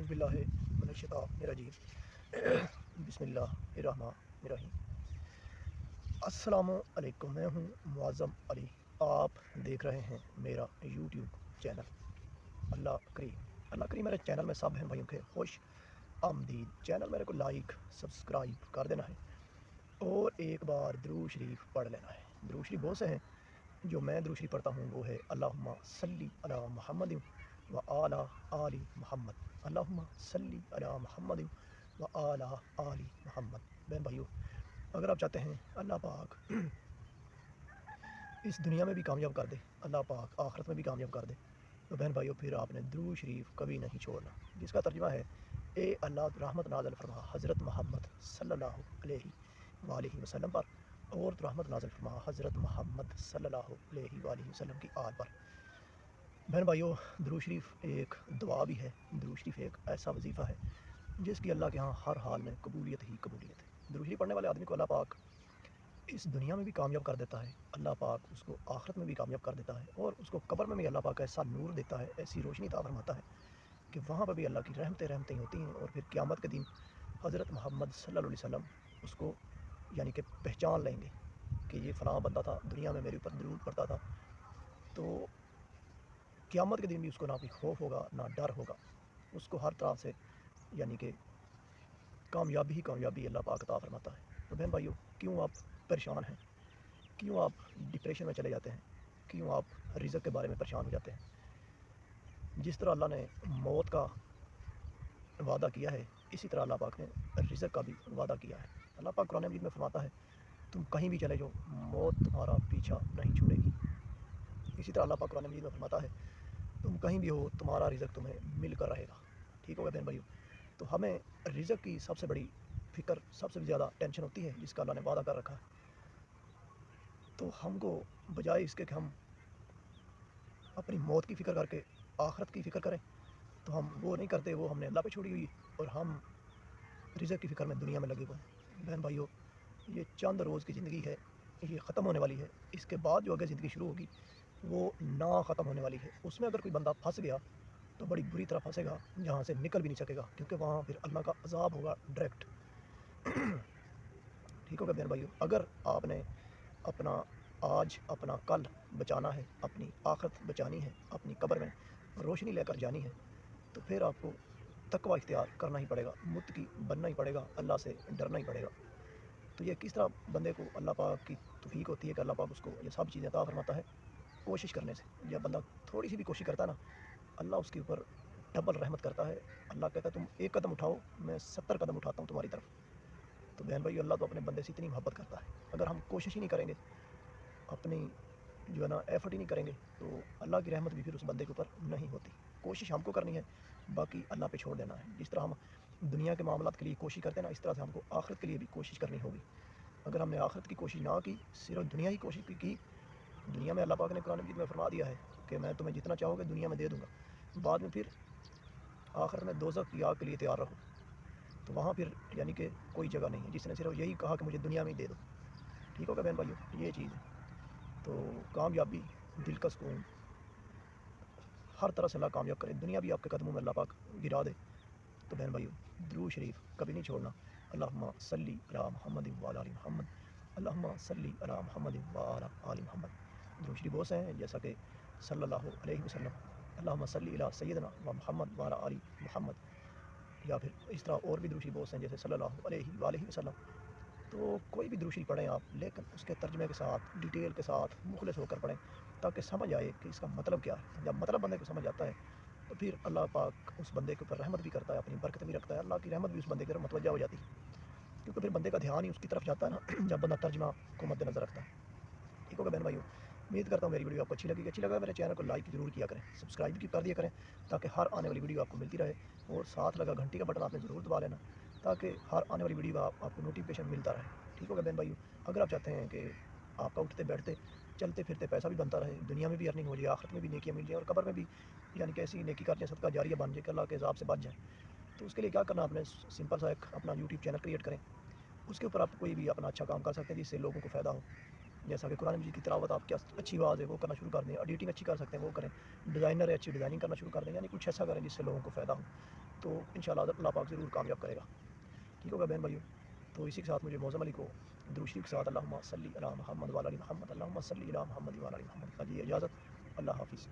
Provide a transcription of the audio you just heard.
اعوذ باللہ من الشیطان الرجیم بسم اللہ الرحمن الرحیم۔ السلام علیکم، میں ہوں معظم علی، آپ دیکھ رہے ہیں میرا یوٹیوب چینل۔ اللہ کریم میرے چینل میں سب بہن بھائیوں کے خوش آمدید۔ چینل میرے کو لائک سبسکرائب کر دینا ہے اور ایک بار درود شریف پڑھ لینا ہے۔ درود شریف بہت سے ہیں، جو میں درود شریف پڑھتا ہوں وہ ہے اللہم صلی علی محمد و آلہ آل محمد، اللہم صلی علی محمد و آلہ آل محمد۔ بہن بھائیو، اگر آپ چاہتے ہیں اللہ پاک اس دنیا میں بھی کامیاب کر دے، اللہ پاک آخرت میں بھی کامیاب کر دے، تو بہن بھائیو پھر آپ نے درود شریف کبھی نہیں چھوڑنا، جس کا ترجمہ ہے اے اللہ رحمت نازل فرما حضرت محمد صلی اللہ علیہ وآلہ وسلم پر، اور رحمت نازل فرما حضرت محمد صلی اللہ علیہ وآلہ وسلم کی آل پر۔ بہن بھائیو، درود شریف ایک دعا بھی ہے، درود شریف ایک ایسا وظیفہ ہے جس کی اللہ کے ہاں ہر حال میں قبولیت ہی قبولیت ہے۔ درود شریف پڑھنے والے آدمی کو اللہ پاک اس دنیا میں بھی کامیاب کر دیتا ہے، اللہ پاک اس کو آخرت میں بھی کامیاب کر دیتا ہے، اور اس کو قبر میں بھی اللہ پاک ایسا نور دیتا ہے، ایسی روشنی عطا فرماتا ہے کہ وہاں پر بھی اللہ کی رحمتیں ہوتی ہیں، اور پھر قیامت کے دن حضرت محمد صلی اللہ علیہ وسلم اس کو یعنی کہ پہچان لیں گے کہ یہ فلاں بندہ تھا، دنیا میں میرے اوپر درود پڑھتا تھا۔ تو قیامت کے دن بھی اس کو نہ کوئی خوف ہوگا نہ ڈر ہوگا، اس کو ہر طرح سے یعنی کہ کامیابی ہی کامیابی اللہ پاک عطا فرماتا ہے۔ تو بہن بھائیو، کیوں آپ پریشان ہیں، کیوں آپ ڈپریشن میں چلے جاتے ہیں، کیوں آپ رزق کے بارے میں پریشان ہو جاتے ہیں؟ جس طرح اللہ نے موت کا وعدہ کیا ہے، اسی طرح اللہ پاک نے رزق کا بھی وعدہ کیا ہے۔ اللہ پاک قرآن مجید میں فرماتا ہے تم کہیں بھی چلے جاؤ، موت تمہارا پیچھا نہیں چھوڑے گی۔ اسی طرح اللہ پاک قرآن مجید میں فرماتا ہے تم کہیں بھی ہو تمہارا رزق تمہیں مل کر رہے گا۔ ٹھیک ہوگا بہن بھائیو؟ تو ہمیں رزق کی سب سے بڑی فکر، سب سے زیادہ ٹینشن ہوتی ہے جس کا اللہ نے وعدہ کر رکھا ہے، تو ہم کو بجائے اس کے کہ ہم اپنی موت کی فکر کر کے آخرت کی فکر کریں، تو ہم وہ نہیں کرتے، وہ ہم نے اللہ پہ چھوڑی ہوئی، اور ہم رزق کی فکر میں دنیا میں لگے ہوئے ہیں۔ بہن بھائیو، یہ چند روز کی زندگی ہے، یہ ختم ہونے والی ہے، اس کے بعد جو آگے زندگی شروع ہوگی وہ نہ ختم ہونے والی ہے۔ اس میں اگر کوئی بندہ پھنس گیا تو بڑی بری طرح پھنسے گا، جہاں سے نکل بھی نہیں سکے گا، کیونکہ وہاں پھر اللہ کا عذاب ہوگا ڈائریکٹ۔ ٹھیک ہوگا بہن بھائیو؟ اگر آپ نے اپنا آج اپنا کل بچانا ہے، اپنی آخرت بچانی ہے، اپنی قبر میں روشنی لے کر جانی ہے، تو پھر آپ کو تقوی اختیار کرنا ہی پڑے گا، متقی بننا ہی پڑے گا، اللہ سے ڈرنا ہی پڑے گا۔ تو یہ کس طرح بندے کو اللہ پاک کی توفیق ہوتی ہے کہ اللہ پاک اس کو یہ سب چیزیں عطا فرماتا ہے؟ کوشش کرنے سے۔ جب بندہ تھوڑی سی بھی کوشش کرتا ہے نا، اللہ اس کے اوپر ڈبل رحمت کرتا ہے۔ اللہ کہتا ہے تم ایک قدم اٹھاؤ، میں 70 قدم اٹھاتا ہوں تمہاری طرف۔ تو بہن بھائی، اللہ تو اپنے بندے سے اتنی محبت کرتا ہے، اگر ہم کوشش ہی نہیں کریں گے، اپنی جو ہے نا ایفرٹ ہی نہیں کریں گے، تو اللہ کی رحمت بھی پھر اس بندے کے اوپر نہیں ہوتی۔ کوشش ہم کو کرنی ہے، باقی اللہ پہ چھوڑ دینا ہے۔ جس طرح ہم دنیا کے معاملات کے لیے کوشش کرتے ہیں نا، اس طرح سے ہم کو آخرت کے لیے بھی کوشش کرنی ہوگی۔ اگر ہم نے آخرت کی کوشش نہ کی، صرف دنیا کی کوشش کی، دنیا میں اللہ پاک نے قرآن مجید میں فرما دیا ہے کہ میں تمہیں جتنا چاہو گے دنیا میں دے دوں گا، بعد میں پھر آخرت میں دوزخ کی آگ کے لیے تیار رہو، تو وہاں پھر یعنی کہ کوئی جگہ نہیں ہے جس نے صرف یہی کہا کہ مجھے دنیا میں ہی دے دو۔ ٹھیک ہوگا بہن بھائیو؟ یہ چیز ہے۔ تو کامیابی، دل کا سکون، ہر طرح سے اللہ کامیاب کرے، دنیا بھی آپ کے قدموں میں اللہ پاک گرا دے۔ تو بہن بھائیو، درود شریف کبھی نہیں چھوڑنا۔ اللہم صلی علی محمد وعلی آل محمد، اللہم صلی علی محمد وعلی آل محمد۔ درود شریف بہت سے ہیں، جیسا کہ صلی اللہ علیہ وسلم، اللہم صلی علی سیدنا و محمد وعلی آل محمد، یا پھر اس طرح اور بھی درود شریف بہت سے ہیں جیسے صلی اللہ علیہ وآلہ وسلم۔ تو کوئی بھی درود شریف پڑھیں آپ، لیکن اس کے ترجمے کے ساتھ، ڈیٹیل کے ساتھ، مخلص ہو کر پڑھیں، تاکہ سمجھ آئے کہ اس کا مطلب کیا ہے۔ جب مطلب بندے کو سمجھ آتا ہے تو پھر اللہ پاک اس بندے کے اوپر رحمت بھی کرتا ہے، اپنی برکت بھی رکھتا ہے، اللہ کی رحمت بھی اس بندے کی طرف متوجہ ہو جاتی ہے، کیونکہ پھر بندے کا دھیان ہی اس کی طرف جاتا ہے نا، جب بندہ ترجمہ کو مد نظر رکھتا ہے۔ ٹھیک ہوگا بہن بھائیو؟ امید کرتا ہوں میری ویڈیو آپ کو اچھی لگا میرے چینل کو لائک ضرور کیا کریں، سبسکرائب بھی کر دیا کریں، تاکہ ہر آنے والی ویڈیو آپ کو ملتی رہے، اور ساتھ لگا گھنٹی کا بٹن آپ نے ضرور دبا لینا، تاکہ ہر آنے والی ویڈیو آپ کو نوٹیفکیشن ملتا رہے۔ ٹھیک ہوگا بہن بھائیو؟ اگر آپ چاہتے ہیں کہ آپ کا اٹھتے بیٹھتے چلتے پھرتے پیسہ بھی بنتا رہے، دنیا میں بھی ارننگ ہو جائے، آخرت میں بھی نیکیاں مل جائیں، اور قبر میں بھی یعنی کہ ایسی نیکی کر جائیں، صدقہ جاریہ بن جائے کہ اللہ کے عذاب سے بچ جائیں، تو اس کے لیے کیا کرنا؟ آپ نے سمپل سا ایک اپنا یوٹیوب چینل کریٹ کریں، اس کے اوپر آپ کوئی بھی اپنا اچھا کام کر سکتے ہیں جس سے لوگوں کو فائدہ ہو، جیسا کہ قرآن مجید کی تلاوت، آپ کی اچھی آواز ہے وہ کرنا شروع کر دیں، ایڈیٹنگ اچھی کر سکتے ہیں وہ کریں، ڈیزائنر ہے اچھی ڈیزائننگ کرنا شروع کر دیں، یعنی کچھ ایسا کریں جس سے لوگوں کو فائدہ ہو۔ تو انشاءاللہ اللہ پاک ضرور کامیاب کرے گا. ٹھیک ہوگا بہن بھائیوں. تو اسی کے ساتھ مجھے معظم علی کو درود شریف کے ساتھ اللہم صلی علی محمد وعلی محمد اللہم صلی علی محمد وعلی محمد کا دیجیے اجازت. اللہ حافظ.